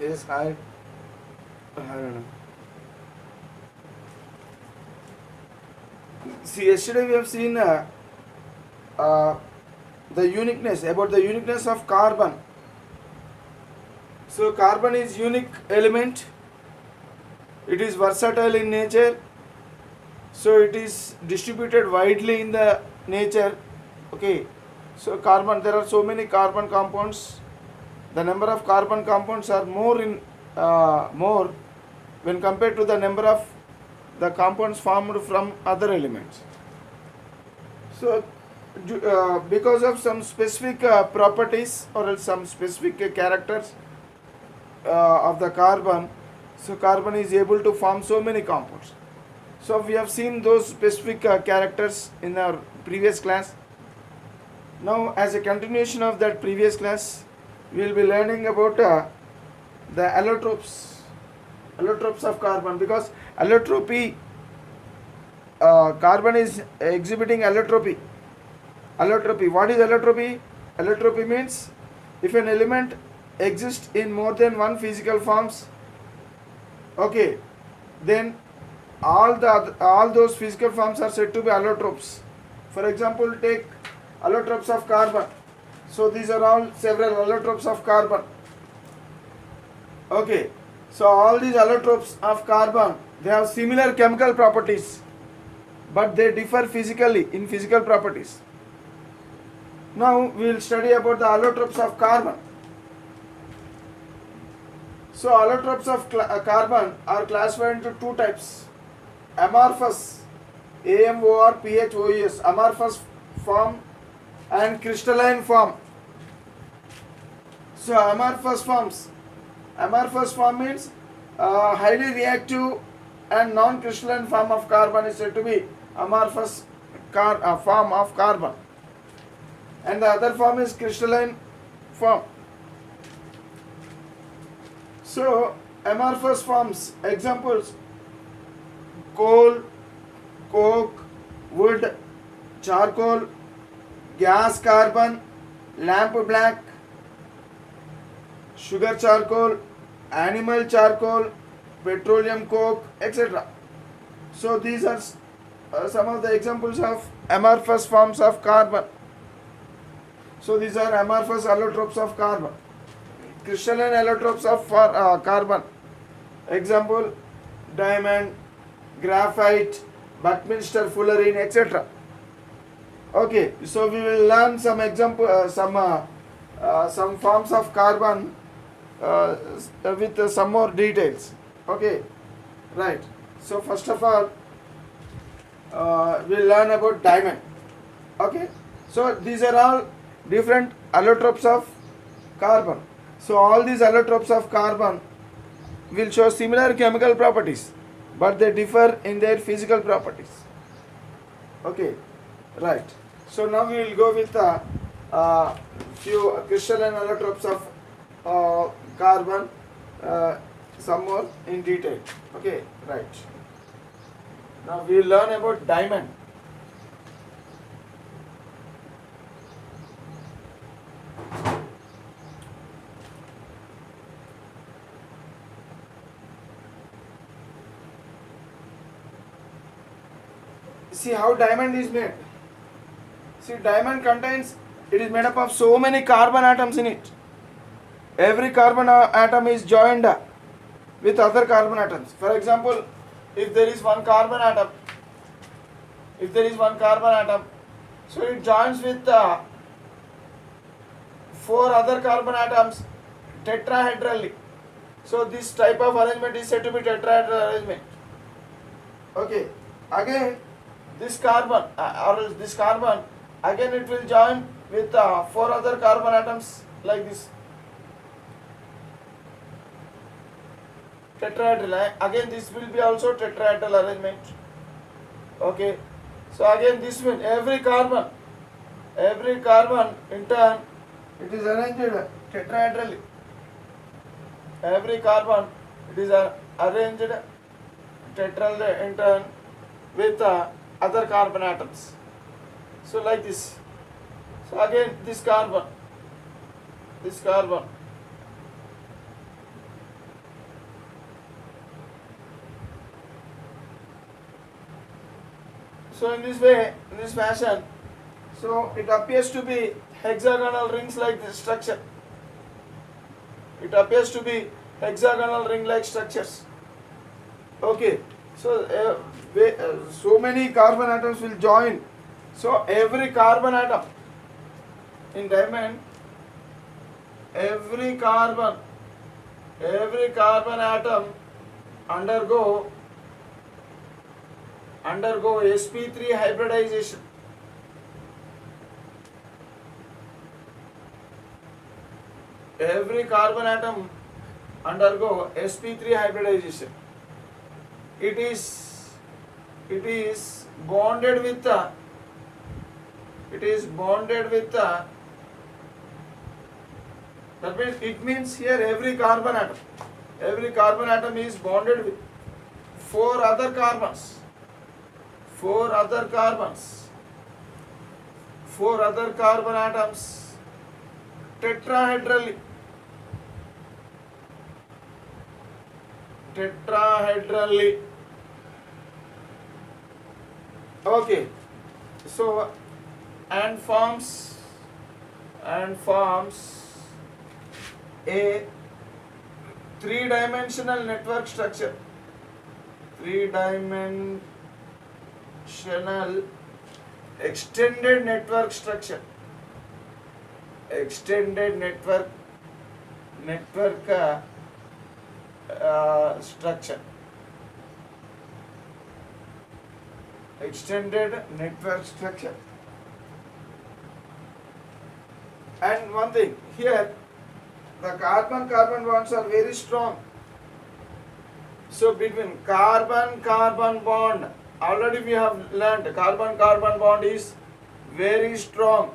Yes, I don't know. See, yesterday we have seen uh, the uniqueness about the uniqueness of carbon. So carbon is unique element. It is versatile in nature. So it is distributed widely in the nature. Okay. So carbon, there are so many carbon compounds. The number of carbon compounds are more when compared to the number of the compounds formed from other elements. So because of some specific properties or else some specific characters of the carbon, so carbon is able to form so many compounds. So we have seen those specific characters in our previous class. Now, as a continuation of that previous class, we will be learning about the allotropes of carbon, because allotropy, carbon is exhibiting allotropy. Allotropy. What is allotropy? Allotropy means if an element exists in more than one physical forms, okay, then all those physical forms are said to be allotropes. For example, take allotropes of carbon. So these are all several allotropes of carbon. Okay. So all these allotropes of carbon, they have similar chemical properties, but they differ physically in physical properties. Now we will study about the allotropes of carbon. So allotropes of carbon are classified into two types: amorphous, AMORPHOUS, amorphous form, and crystalline form. So amorphous form means highly reactive and non-crystalline form of carbon is said to be amorphous form of carbon, and the other form is crystalline form. So amorphous forms, examples: coal, coke, wood, charcoal, gas carbon, lamp black, sugar charcoal, animal charcoal, petroleum coke, etc. So these are some of the examples of amorphous forms of carbon. So these are amorphous allotropes of carbon. Crystalline allotropes of carbon. Example: diamond, graphite, Buckminster fullerene, etc. Okay, so we will learn some example, some forms of carbon with some more details. Okay, right. So first of all, we'll learn about diamond. Okay, so these are all different allotropes of carbon. So all these allotropes of carbon will show similar chemical properties, but they differ in their physical properties. Okay, right. So now we will go with few crystalline allotropes of carbon, some more in detail. Okay, right. Now we will learn about diamond. See how diamond is made. See, diamond contains, it is made up of so many carbon atoms in it. Every carbon atom is joined with other carbon atoms. For example, if there is one carbon atom, so it joins with four other carbon atoms tetrahedrally. So this type of arrangement is said to be tetrahedral arrangement. Okay. Again, this carbon again it will join with four other carbon atoms like this. Tetrahedral. Again this will be also tetrahedral arrangement. Okay. So again this one, every carbon in turn it is arranged tetrahedrally. Every carbon it is arranged tetrahedral in turn with other carbon atoms. So like this. So again this carbon So in this way, in this fashion, so it appears to be hexagonal rings like this structure. It appears to be hexagonal ring like structures. Okay, so so many carbon atoms will join. So every carbon atom in diamond, every carbon atom undergo sp3 hybridization. Every carbon atom undergo sp3 hybridization. It is bonded with the that means it means here every carbon atom is bonded with four other carbon atoms tetrahedrally. Okay, so and forms a three-dimensional network structure. Three-dimensional extended network structure. Extended network structure. Extended network structure. And one thing here, the carbon bonds are very strong. So between carbon bond, already we have learned carbon bond is very strong.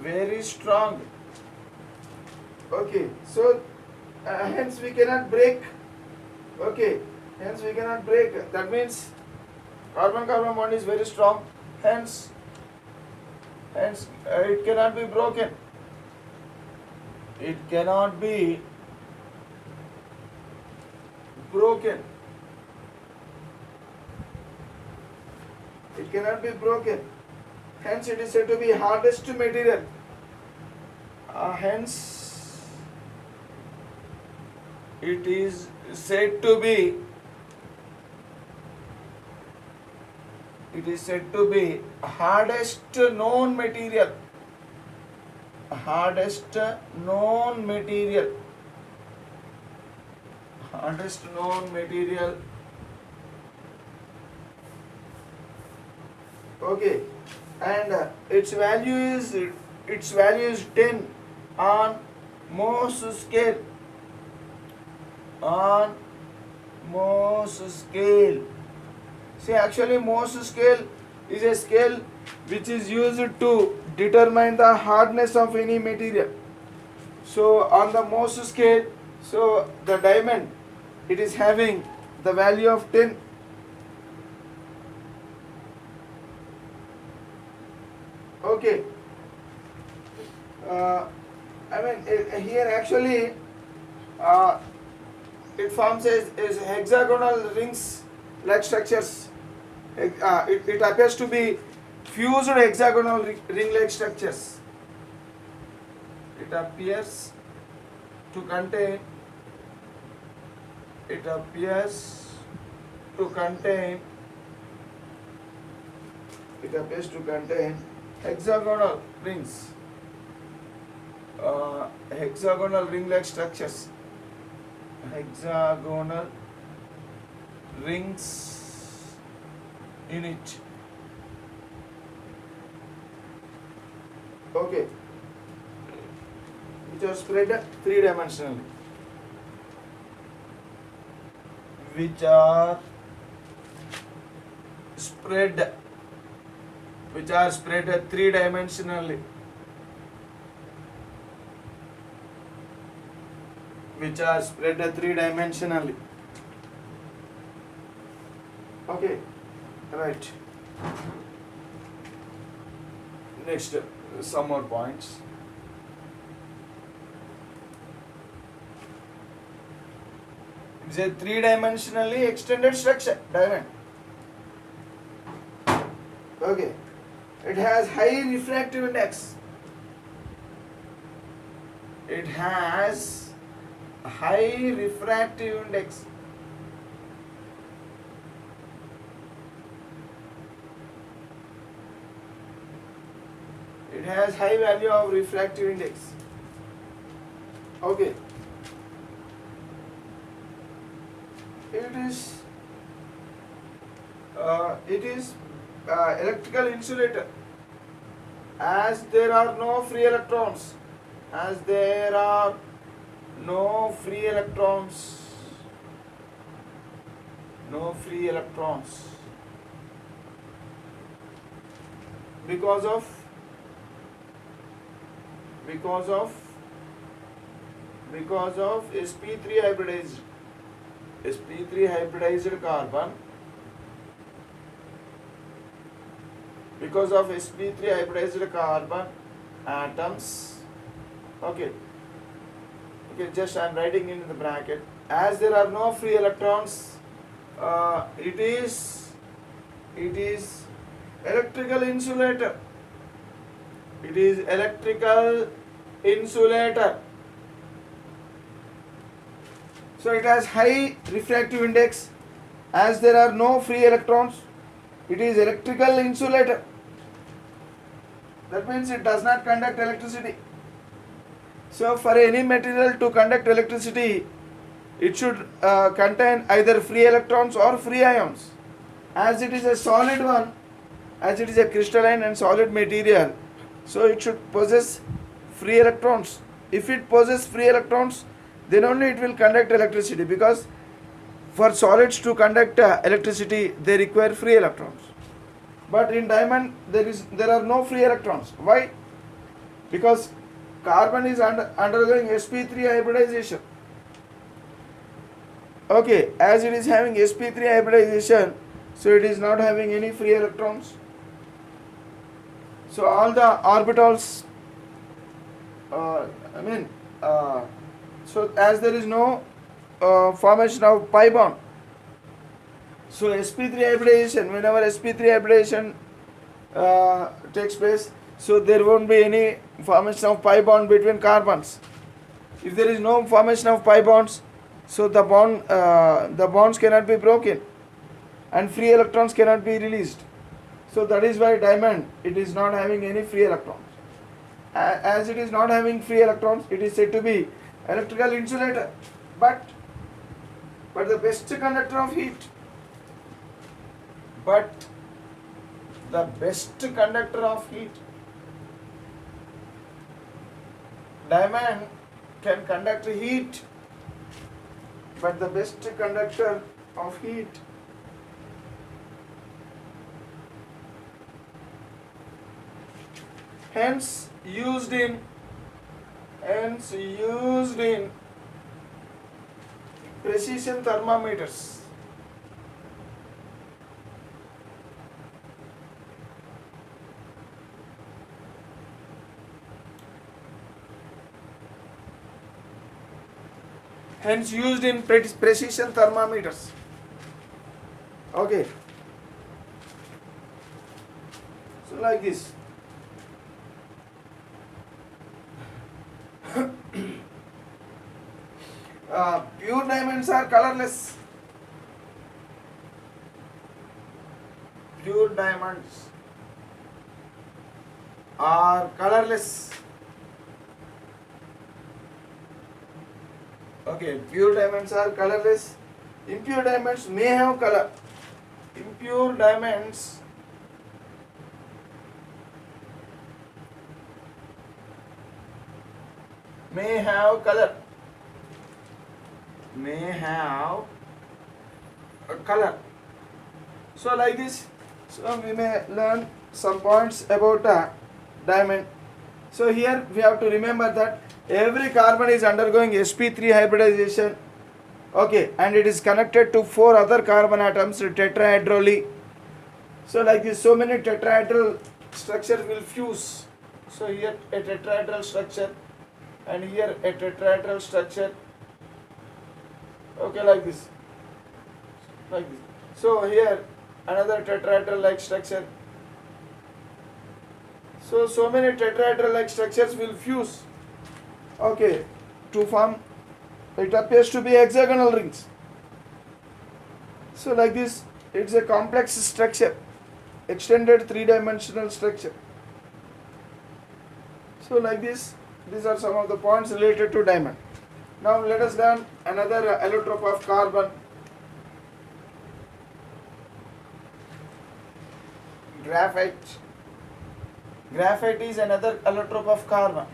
Very strong. Okay, so hence we cannot break. Okay, hence we cannot break. That means carbon bond is very strong. Hence it cannot be broken. It cannot be broken. It cannot be broken. Hence it is said to be hardest material. Hence it is said to be hardest known material. Hardest known material. Okay, and its value is 10 on Mohs scale. See, actually Mohs scale is a scale which is used to determine the hardness of any material. So on the Mohs scale, so the diamond, it is having the value of 10. Okay. Here actually it forms as hexagonal rings like structures. It appears to be fused hexagonal ring like structures. It appears to contain hexagonal rings, hexagonal ring-like structures, hexagonal rings in it. Okay, which are spread three-dimensionally. Which are spread three-dimensionally. Okay, right. Next, some more points. It's a three-dimensionally extended structure, diamond. Okay. It has high refractive index. It has high refractive index. It has high value of refractive index. Okay. It is electrical insulator, as there are no free electrons. As there are no free electrons. No free electrons. Because of sp3 hybridized carbon. Because of sp3 hybridized carbon atoms. Okay, just I am writing in the bracket. As there are no free electrons, it is electrical insulator. It is electrical insulator. So it has high refractive index. As there are no free electrons, it is electrical insulator. That means it does not conduct electricity. So for any material to conduct electricity, it should contain either free electrons or free ions. As it is a solid one, as it is a crystalline and solid material, so it should possess free electrons. If it possesses free electrons, then only it will conduct electricity, because for solids to conduct electricity, they require free electrons. But in diamond, there are no free electrons. Why? Because carbon is undergoing sp3 hybridization. Okay, as it is having sp3 hybridization, so it is not having any free electrons. So all the orbitals, so as there is no formation of pi bond, so sp3 hybridization, whenever sp3 hybridization takes place, so there won't be any formation of pi bond between carbons. If there is no formation of pi bonds, so the bonds cannot be broken and free electrons cannot be released. So that is why diamond, it is not having any free electrons. As it is not having free electrons, it is said to be electrical insulator. But the best conductor of heat. But the best conductor of heat. Diamond can conduct heat, but the best conductor of heat. Hence used in precision thermometers. Hence used in precision thermometers. Okay. So like this. Pure diamonds are colorless. Pure diamonds are colorless. Okay, pure diamonds are colorless. Impure diamonds may have color. Impure diamonds may have color. May have a color. So like this, so we may learn some points about a diamond. So here we have to remember that every carbon is undergoing sp3 hybridization. Okay, and it is connected to 4 other carbon atoms tetrahedrally. So like this, so many tetrahedral structure will fuse. So here a tetrahedral structure, and here a tetrahedral structure. Okay, like this, like this. So here another tetrahedral like structure. So many tetrahedral like structures will fuse, okay, to form, it appears to be hexagonal rings. So like this, it's a complex structure, extended three-dimensional structure. So like this, these are some of the points related to diamond. Now let us learn another allotrope of carbon, graphite. Graphite is another allotrope of carbon.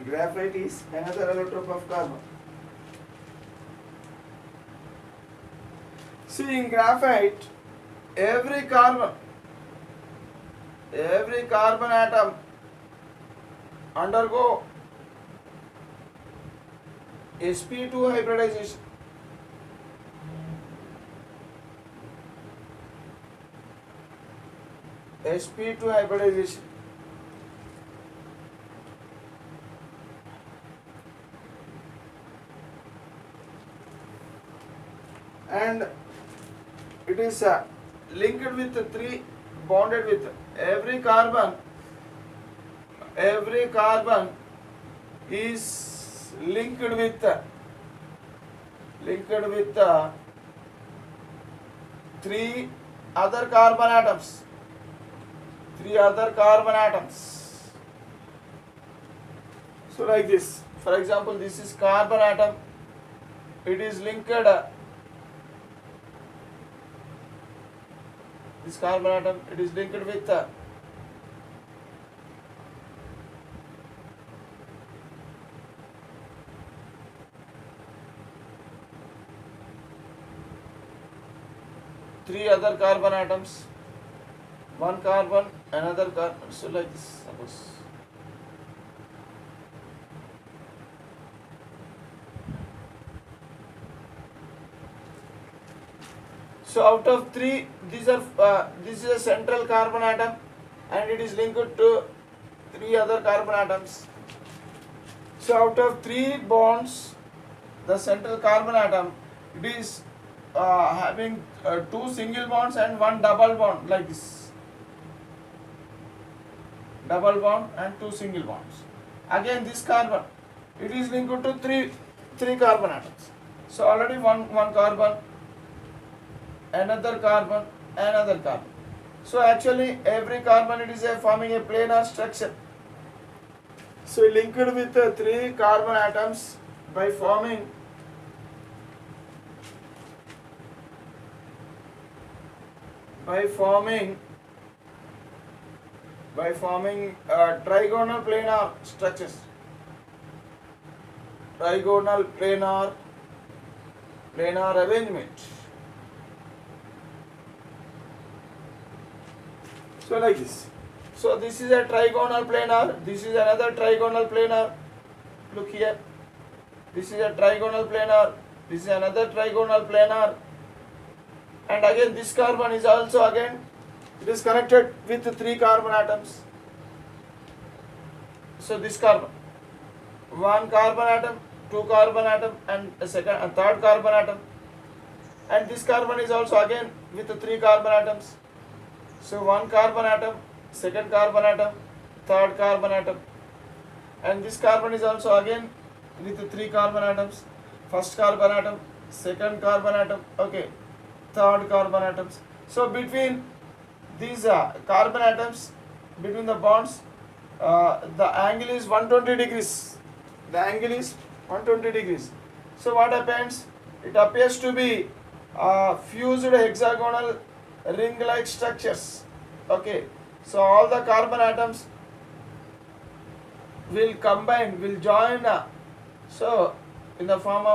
Graphite is another allotrope of carbon. See, in graphite, every carbon atom undergo sp2 hybridization. sp2 hybridization. And it is linked with three, bonded with every carbon is linked with three other carbon atoms. So like this, for example, this is carbon atom, it is linked, this carbon atom, it is linked with three other carbon atoms, one carbon, another carbon. So like this, suppose. So out of three, this is a central carbon atom, and it is linked to three other carbon atoms. So out of three bonds, the central carbon atom, it is having two single bonds and one double bond, like this. Double bond and two single bonds. Again, this carbon, it is linked to three carbon atoms. So already one carbon, another carbon, another carbon. So actually every carbon, it is forming a planar structure. So linked with three carbon atoms by forming trigonal planar structures. Trigonal planar arrangement. So like this. So this is a trigonal planar, this is another trigonal planar. Look here. This is a trigonal planar, this is another trigonal planar. And again this carbon is also again, it is connected with three carbon atoms. So this carbon, one carbon atom, two carbon atom, and a third carbon atom. And this carbon is also again with three carbon atoms. So one carbon atom, second carbon atom, third carbon atom. And this carbon is also again with three carbon atoms. First carbon atom, second carbon atom, okay, third carbon atoms. So between these carbon atoms, between the bonds, the angle is 120 degrees. The angle is 120 degrees. So what happens? It appears to be fused hexagonal ring-like structures. Okay. So all the carbon atoms will combine, will join. So in the form of